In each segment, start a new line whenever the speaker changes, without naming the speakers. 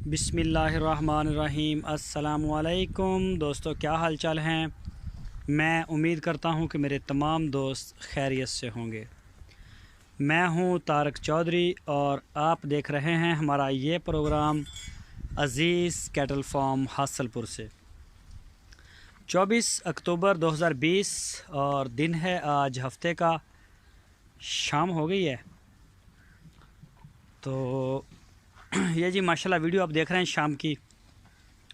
बिस्मिल्लाहिर्रहमानिर्रहीम। अस्सलामुअलैकुम दोस्तों, क्या हाल चाल हैं। मैं उम्मीद करता हूं कि मेरे तमाम दोस्त खैरियत से होंगे। मैं हूं तारक चौधरी और आप देख रहे हैं हमारा ये प्रोग्राम अज़ीज़ कैटल फार्म हासलपुर से। 24 अक्टूबर 2020 और दिन है आज हफ्ते का, शाम हो गई है। तो ये जी माशाल्लाह वीडियो आप देख रहे हैं शाम की।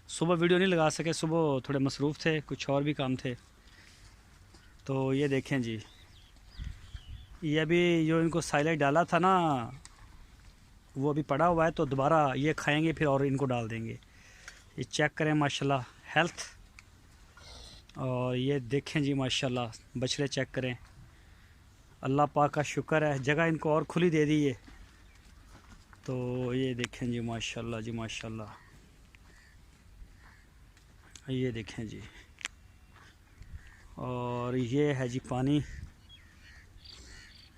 सुबह वीडियो नहीं लगा सके, सुबह थोड़े मसरूफ़ थे, कुछ और भी काम थे। तो ये देखें जी, ये अभी जो इनको साइलेज डाला था ना, वो अभी पड़ा हुआ है, तो दोबारा ये खाएंगे फिर और इनको डाल देंगे। ये चेक करें माशाल्लाह हेल्थ, और ये देखें जी माशाल्लाह बछड़े चेक करें। अल्लाह पाक का शुक्र है, जगह इनको और खुली दे दी है। तो ये देखें जी माशाल्लाह जी माशाल्लाह, ये देखें जी। और ये है जी पानी,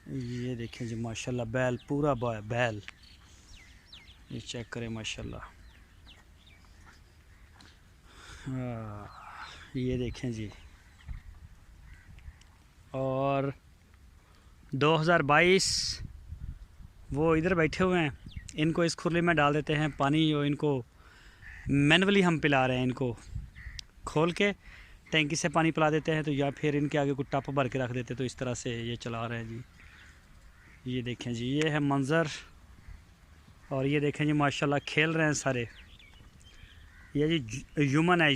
ये देखें जी माशाल्लाह बैल, पूरा बैल, ये चेक करें माशाल्लाह। ये देखें जी। और 2022 वो इधर बैठे हुए हैं, इनको इस खुरली में डाल देते हैं पानी। और इनको मैनुअली हम पिला रहे हैं, इनको खोल के टैंकी से पानी पिला देते हैं, तो या फिर इनके आगे कुछ टप भर के रख देते, तो इस तरह से ये चला रहे हैं जी। ये देखें जी, ये है मंज़र। और ये देखें जी माशाल्लाह खेल रहे हैं सारे। ये जी यूमन है,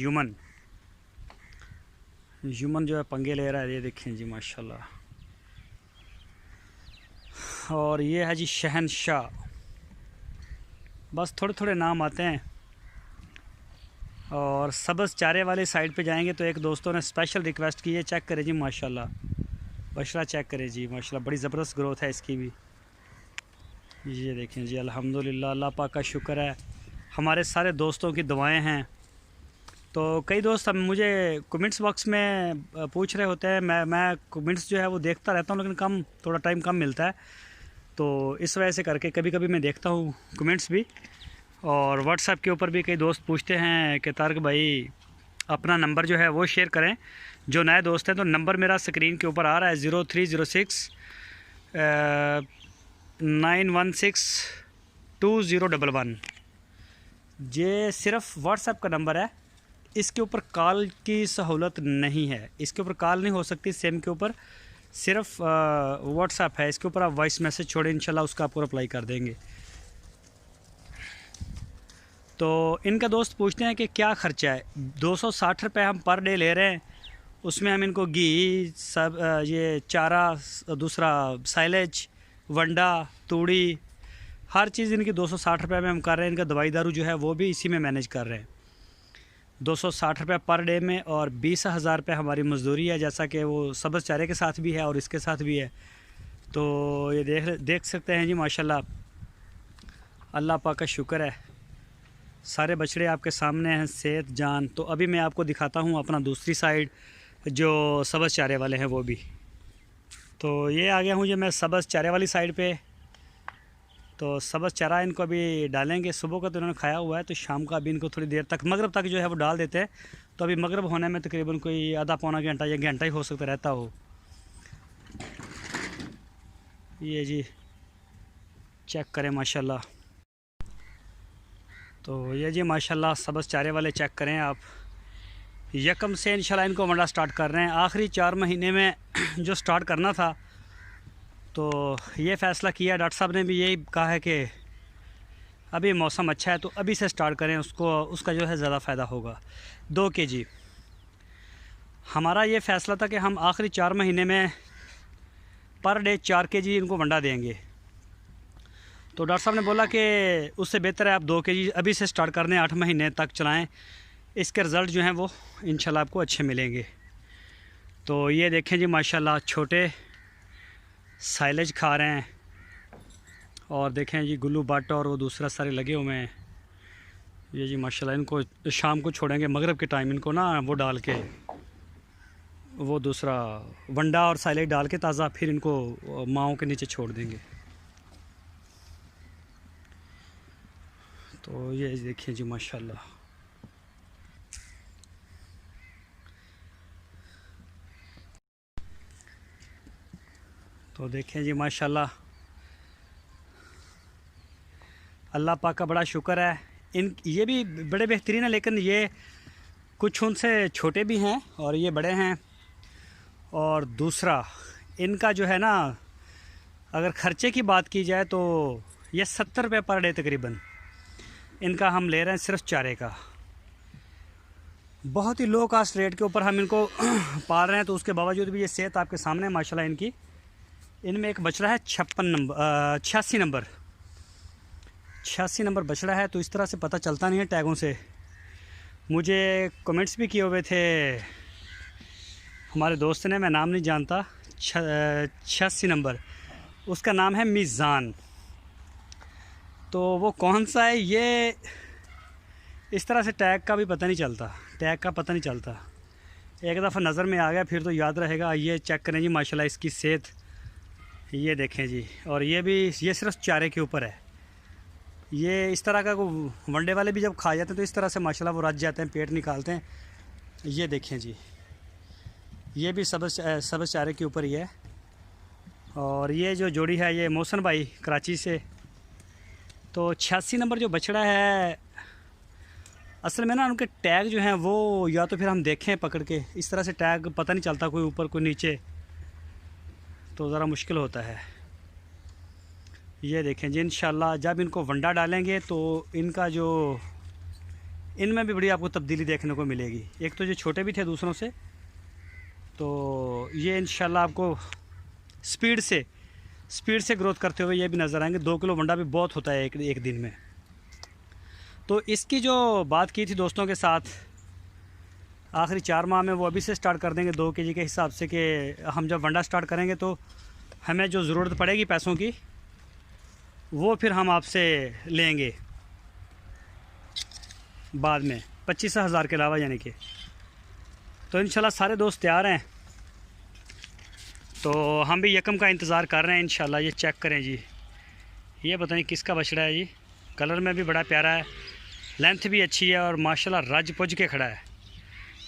यूमन जो है पंगे ले रहा है। ये देखें जी माशाल्लाह। और ये है जी शहनशाह। बस थोड़े थोड़े नाम आते हैं। और सब्ज़ चारे वाले साइड पे जाएंगे तो एक दोस्तों ने स्पेशल रिक्वेस्ट की है, चेक करें जी माशाल्लाह बछड़ा चेक करें जी माशाल्लाह, बड़ी ज़बरदस्त ग्रोथ है इसकी भी। ये देखें जी अल्हम्दुलिल्लाह, अल्लाह पाक का शुक्र है, हमारे सारे दोस्तों की दुआएं हैं। तो कई दोस्त अब मुझे कमेंट्स बॉक्स में पूछ रहे होते हैं, मैं कमेंट्स जो है वो देखता रहता हूँ, लेकिन थोड़ा टाइम कम मिलता है। तो इस वजह से करके कभी कभी मैं देखता हूँ कमेंट्स भी। और व्हाट्सएप के ऊपर भी कई दोस्त पूछते हैं कि तारक भाई अपना नंबर जो है वो शेयर करें, जो नए दोस्त हैं। तो नंबर मेरा स्क्रीन के ऊपर आ रहा है 0306 9162011। ये सिर्फ व्हाट्सएप का नंबर है, इसके ऊपर कॉल की सहूलत नहीं है, इसके ऊपर कॉल नहीं हो सकती सिम के ऊपर, सिर्फ व्हाट्सएप है। इसके ऊपर आप वॉइस मैसेज छोड़ें, इंशाल्लाह उसका आपको रिप्लाई कर देंगे। तो इनका दोस्त पूछते हैं कि क्या ख़र्चा है। 260 रुपये हम पर डे ले रहे हैं, उसमें हम इनको घी सब, ये चारा, दूसरा साइलेज, वंडा, तूड़ी, हर चीज़ इनकी 260 रुपये में हम कर रहे हैं। इनका दवाई दारू जो है वो भी इसी में मैनेज कर रहे हैं। 260 रुपये पर डे में, और 20,000 रुपये हमारी मजदूरी है, जैसा कि वो सब्ज़ चारे के साथ भी है और इसके साथ भी है। तो ये देख सकते हैं जी माशाल्लाह, अल्लाह पाक का शुक्र है, सारे बछड़े आपके सामने हैं सेहत जान। तो अभी मैं आपको दिखाता हूँ अपना दूसरी साइड, जो सब्ज़ चारे वाले हैं वो भी। तो ये आ गया हूँ जो मैं सब्ज़ चारे वाली साइड पे। तो सब्ज़ चारा इनको अभी डालेंगे। सुबह का तो इन्होंने खाया हुआ है, तो शाम का अभी इनको थोड़ी देर तक, मगरिब तक जो है वो डाल देते हैं। तो अभी मगरिब होने में तकरीबन कोई आधा पौना घंटा या घंटा ही हो सकता रहता हो। ये जी चेक करें माशाल्लाह। तो ये जी माशाल्लाह सब्ज़ चारे वाले चेक करें आप। यकम से इंशाल्लाह इनको मंडा स्टार्ट कर रहे हैं। आखिरी 4 महीने में जो स्टार्ट करना था, तो ये फ़ैसला किया, डॉक्टर साहब ने भी यही कहा है कि अभी मौसम अच्छा है तो अभी से स्टार्ट करें, उसका जो है ज़्यादा फ़ायदा होगा। 2 केजी हमारा ये फ़ैसला था कि हम आखिरी 4 महीने में पर डे 4 केजी इनको वंडा देंगे। तो डॉक्टर साहब ने बोला कि उससे बेहतर है आप 2 केजी अभी से स्टार्ट कर दें, 8 महीने तक चलाएं, इसके रिज़ल्ट जो हैं वो इंशाल्लाह आपको अच्छे मिलेंगे। तो ये देखें जी माशाल्लाह, छोटे साइलेज खा रहे हैं। और देखें जी गुल्लू बट और वो दूसरा सारे लगे हुए हैं। ये जी माशाल्लाह, इनको शाम को छोड़ेंगे मगरिब के टाइम, इनको ना वो डाल के, वो दूसरा वंडा और साइलेज डाल के ताज़ा, फिर इनको माओं के नीचे छोड़ देंगे। तो ये देखिए जी माशाल्लाह। तो देखें जी माशाल्लाह, अल्लाह पाक का बड़ा शुक्र है। ये भी बड़े बेहतरीन है, लेकिन ये कुछ उनसे छोटे भी हैं और ये बड़े हैं। और दूसरा इनका जो है ना, अगर ख़र्चे की बात की जाए तो ये 70 रुपये पर डे तकरीबन इनका हम ले रहे हैं, सिर्फ चारे का। बहुत ही लो कास्ट रेट के ऊपर हम इनको पाल रहे हैं। तो उसके बावजूद भी ये सेहत आपके सामने माशाल्लाह इनकी। इनमें एक बछड़ा है 86 नंबर बछड़ा है। तो इस तरह से पता चलता नहीं है टैगों से। मुझे कमेंट्स भी किए हुए थे हमारे दोस्त ने, मैं नाम नहीं जानता, 86 नंबर, उसका नाम है मीज़ान। तो वो कौन सा है ये इस तरह से टैग का भी पता नहीं चलता, टैग का पता नहीं चलता। एक दफ़ा नज़र में आ गया फिर तो याद रहेगा। ये चेक करें जी माशाल्लाह इसकी सेहत, ये देखें जी। और ये सिर्फ चारे के ऊपर है। ये इस तरह का वनडे वाले भी जब खा जाते हैं तो इस तरह से माशाल्लाह वो रच जाते हैं, पेट निकालते हैं। ये देखें जी, ये भी सबज चारे के ऊपर ही है। और ये जो जोड़ी है ये मोहसन भाई कराची से। तो 86 नंबर जो बछड़ा है, असल में ना उनके टैग जो हैं वो या तो फिर हम देखें पकड़ के, इस तरह से टैग पता नहीं चलता, कोई ऊपर कोई नीचे, तो ज़रा मुश्किल होता है। ये देखें जी, इंशाल्लाह जब इनको वंडा डालेंगे तो इनका जो इनमें भी बड़ी आपको तब्दीली देखने को मिलेगी। एक तो ये छोटे भी थे दूसरों से, तो ये इंशाल्लाह आपको स्पीड से ग्रोथ करते हुए ये भी नज़र आएंगे। 2 किलो वंडा भी बहुत होता है एक दिन में। तो इसकी जो बात की थी दोस्तों के साथ, आखिरी 4 माह में वो अभी से स्टार्ट कर देंगे 2 केजी के हिसाब से, कि हम जब वंडा स्टार्ट करेंगे तो हमें जो ज़रूरत पड़ेगी पैसों की वो फिर हम आपसे लेंगे बाद में 25,000 के अलावा, यानी कि। तो इंशाल्लाह सारे दोस्त तैयार हैं। तो हम भी यकम का इंतज़ार कर रहे हैं इंशाल्लाह। ये चेक करें जी, ये पता नहीं किसका बछड़ा है जी। कलर में भी बड़ा प्यारा है, लेंथ भी अच्छी है और माशाल्लाह रज पुज के खड़ा है।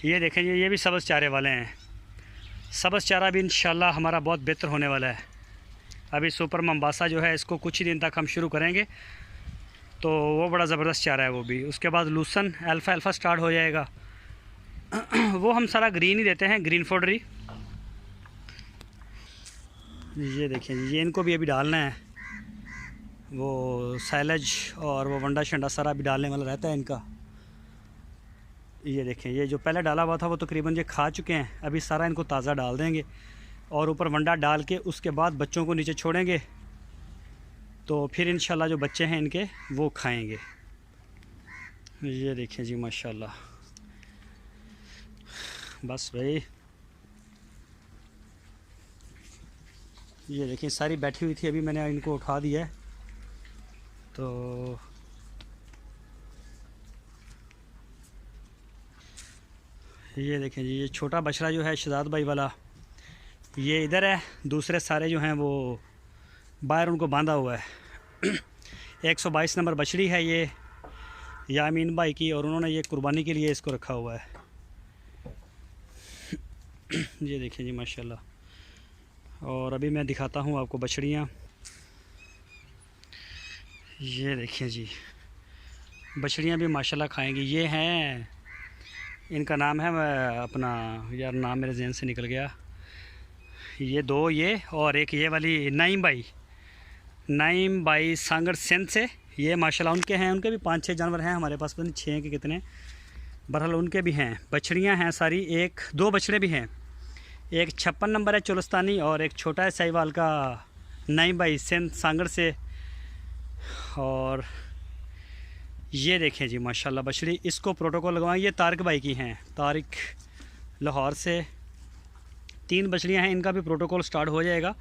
ये देखें जी, ये भी सबज़ चारे वाले हैं। सबज़ चारा भी इंशाल्लाह हमारा बहुत बेहतर होने वाला है। अभी सुपर मंबासा जो है इसको कुछ ही दिन तक हम शुरू करेंगे, तो वो बड़ा ज़बरदस्त चारा है वो भी। उसके बाद लूसन अल्फ़ा स्टार्ट हो जाएगा। वो हम सारा ग्रीन ही देते हैं, ग्रीन फोडरी। ये देखें जी, ये इनको भी अभी डालना है, वो सैलज और वो वंडा शंडा सारा भी डालने वाला रहता है इनका। ये देखें, ये जो पहले डाला हुआ था वो तकरीबन ये खा चुके हैं। अभी सारा इनको ताज़ा डाल देंगे और ऊपर वंडा डाल के उसके बाद बच्चों को नीचे छोड़ेंगे, तो फिर इंशाल्लाह जो बच्चे हैं इनके वो खाएंगे। ये देखें जी माशाल्लाह, बस भाई। ये देखें सारी बैठी हुई थी, अभी मैंने इनको उठा दिया है। तो ये देखें जी, ये छोटा बछड़ा जो है शहजाद भाई वाला, ये इधर है। दूसरे सारे जो हैं वो बाहर उनको बांधा हुआ है। 122 नंबर बछड़ी है ये यामीन भाई की, और उन्होंने ये कुर्बानी के लिए इसको रखा हुआ है। ये देखें जी माशाल्लाह। और अभी मैं दिखाता हूँ आपको बछड़ियाँ। ये देखिए जी, बछड़ियाँ भी माशाल्लाह खाएंगी। ये हैं, इनका नाम है अपना, यार नाम मेरे जहन से निकल गया। ये 2 ये और एक ये वाली नाइम बाई सांगड़ सिंध से, ये माशाल्लाह उनके हैं। उनके भी 5-6 जानवर हैं हमारे पास, पता नहीं 6 के कितने, बहरहाल उनके भी हैं। बछड़ियाँ हैं सारी, 1-2 बछड़े भी हैं। एक 56 नंबर है चोलस्तानी और एक छोटा है साहिवाल का नाइम बाई सिंध सांगड़ से। और ये देखें जी माशाल्लाह बछड़ी, इसको प्रोटोकॉल लगवाएं। ये तारिक भाई की हैं, तारिक लाहौर से। 3 बछड़ियाँ हैं, इनका भी प्रोटोकॉल स्टार्ट हो जाएगा।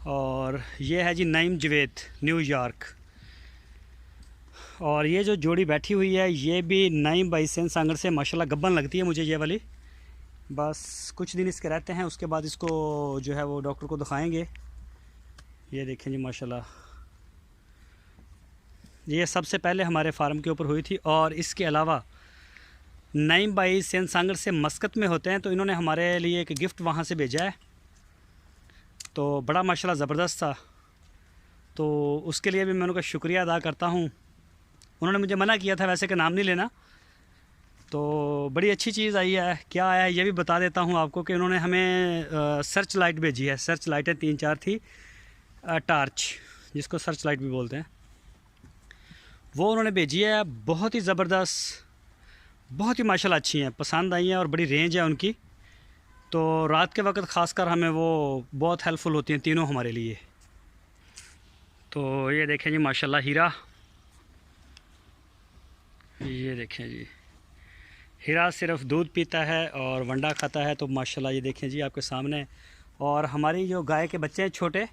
और ये है जी नईम जवेद न्यूयॉर्क। और ये जो जोड़ी बैठी हुई है ये भी नईम भाई सेन सांगड़ से, माशाल्लाह गब्बन लगती है मुझे ये वाली। बस कुछ दिन इसके रहते हैं, उसके बाद इसको जो है वो डॉक्टर को दिखाएंगे। ये देखें जी माशाल्लाह, ये सबसे पहले हमारे फार्म के ऊपर हुई थी। और इसके अलावा नईम भाई सेंध सांगर से मस्कत में होते हैं, तो इन्होंने हमारे लिए एक गिफ्ट वहाँ से भेजा है, तो बड़ा माशाल्लाह ज़बरदस्त था। तो उसके लिए भी मैं उनका शुक्रिया अदा करता हूँ। उन्होंने मुझे मना किया था वैसे कि नाम नहीं लेना, तो बड़ी अच्छी चीज़ आई है। क्या आया है ये भी बता देता हूँ आपको कि उन्होंने हमें सर्च लाइट भेजी है। सर्च लाइटें 3-4 थी, टार्च जिसको सर्च लाइट भी बोलते हैं, वो उन्होंने भेजी है। बहुत ही ज़बरदस्त, बहुत ही माशाल्लाह अच्छी हैं, पसंद आई हैं और बड़ी रेंज है उनकी। तो रात के वक्त ख़ासकर हमें वो बहुत हेल्पफुल होती हैं तीनों हमारे लिए। तो ये देखें जी माशाल्लाह हीरा, ये देखें जी हीरा सिर्फ दूध पीता है और वंडा खाता है। तो माशाल्लाह ये देखें जी आपके सामने। और हमारी जो गाय के बच्चे हैं छोटे,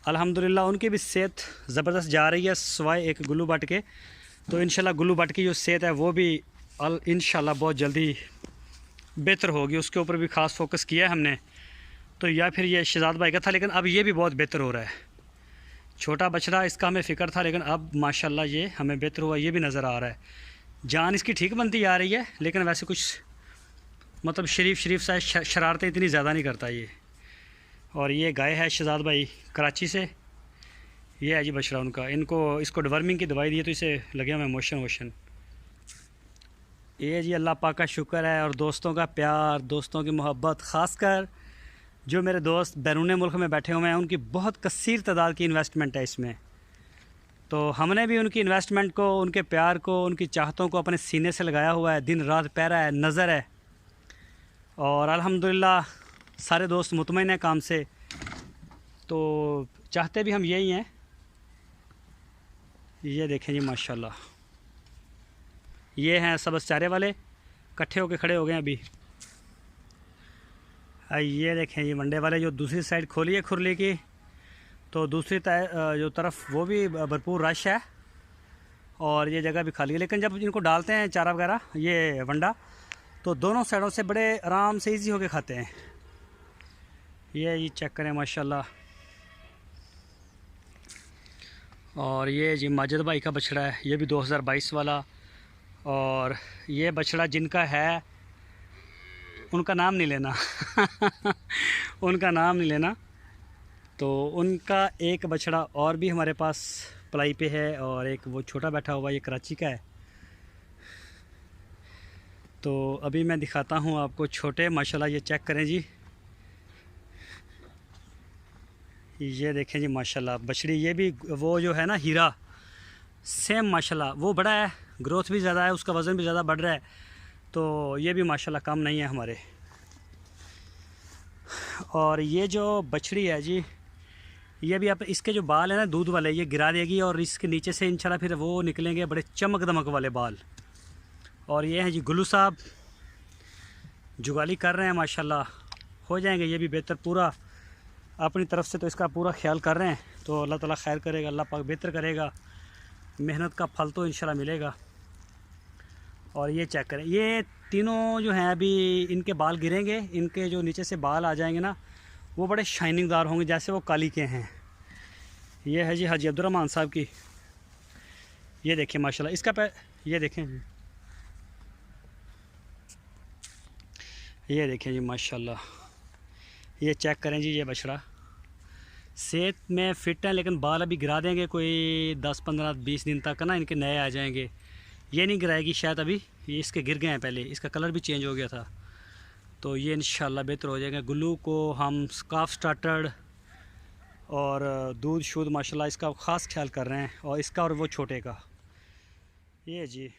अल्हम्दुलिल्लाह उनकी भी सेहत ज़बरदस्त जा रही है, सिवाय एक गुल्लू बट के। तो इंशाल्लाह गुल्लू बट की जो सेहत है वो भी इंशाल्लाह बहुत जल्दी बेहतर होगी। उसके ऊपर भी ख़ास फोकस किया है हमने। तो या फिर ये शहजाद भाई का था, लेकिन अब ये भी बहुत बेहतर हो रहा है। छोटा बछड़ा इसका हमें फ़िक्र था, लेकिन अब माशाल्लाह ये हमें बेहतर हुआ, ये भी नज़र आ रहा है। जान इसकी ठीक बनती आ रही है, लेकिन वैसे कुछ मतलब शरीफ सा शरारतें इतनी ज़्यादा नहीं करता ये। और ये गाय है शहजाद भाई कराची से, ये है जी बछड़ा उनका। इसको डिवर्मिंग की दवाई दी है, तो इसे लगे हुए मोशन वोशन। ये जी अल्लाह पाक का शुक्र है और दोस्तों का प्यार, दोस्तों की मोहब्बत, ख़ासकर जो मेरे दोस्त बैरून मुल्क में बैठे हुए हैं, उनकी बहुत कसीर तादाद की इन्वेस्टमेंट है इसमें। तो हमने भी उनकी इन्वेस्टमेंट को, उनके प्यार को, उनकी चाहतों को अपने सीने से लगाया हुआ है। दिन रात पहरा है, नज़र है। और अल्हम्दुलिल्लाह सारे दोस्त मुतमईन हैं काम से। तो चाहते भी हम यही हैं। ये देखें जी माशाल्लाह, ये हैं सबस चारे वाले, इकट्ठे होके खड़े हो गए अभी। ये देखें जी मंडे वाले, जो दूसरी साइड खोली है खुरली की, तो दूसरी जो तरफ वो भी भरपूर रश है और ये जगह भी खाली है। लेकिन जब इनको डालते हैं चारा वगैरह, ये वंडा, तो दोनों साइडों से बड़े आराम से इजी होके खाते हैं। ये चेक करें माशाल्लाह। और ये जी माजिद भाई का बछड़ा है, ये भी 2022 वाला। और ये बछड़ा जिनका है उनका नाम नहीं लेना उनका नाम नहीं लेना। तो उनका एक बछड़ा और भी हमारे पास पलाई पे है, और एक वो छोटा बैठा हुआ, ये कराची का है। तो अभी मैं दिखाता हूँ आपको छोटे, माशाल्लाह ये चेक करें जी, ये देखें जी माशाल्लाह बछड़ी। ये भी वो जो है ना हीरा, सेम माशाल्लाह, वो बड़ा है, ग्रोथ भी ज़्यादा है, उसका वज़न भी ज़्यादा बढ़ रहा है। तो ये भी माशाल्लाह कम नहीं है हमारे। और ये जो बछड़ी है जी, ये भी आप इसके जो बाल हैं ना दूध वाले, ये गिरा देगी और इसके नीचे से इंशाल्लाह फिर वो निकलेंगे बड़े चमक दमक वाले बाल। और ये हैं जी गुल्लू साहब, जुगाली कर रहे हैं माशाल्लाह, हो जाएंगे ये भी बेहतर। पूरा अपनी तरफ से तो इसका पूरा ख्याल कर रहे हैं। तो अल्लाह ताला खैर करेगा, अल्लाह पाक बेहतर करेगा, मेहनत का फल तो इंशाल्लाह मिलेगा। और ये चेक करें, ये तीनों जो हैं अभी इनके बाल गिरेंगे, इनके जो नीचे से बाल आ जाएंगे ना, वो बड़े शाइनिंगदार होंगे जैसे वो काली के हैं। ये है जी हाजी अब्दुर्रहमान साहब की, ये देखिए माशाल्लाह इसका ये देखें जी, ये देखें जी माशाल्लाह, ये चेक करें जी। ये बछड़ा सेहत में फ़िट है, लेकिन बाल अभी गिरा देंगे कोई 10-15-20 दिन तक ना, इनके नए आ जाएंगे। ये नहीं गिराएगी शायद अभी, ये इसके गिर गए हैं पहले, इसका कलर भी चेंज हो गया था। तो ये इंशाल्लाह बेहतर हो जाएगा। गुल्लू को हम स्काफ स्टार्टर्ड और दूध शूध माशाल्लाह इसका ख़ास ख्याल कर रहे हैं, और इसका और वो छोटे का। ये जी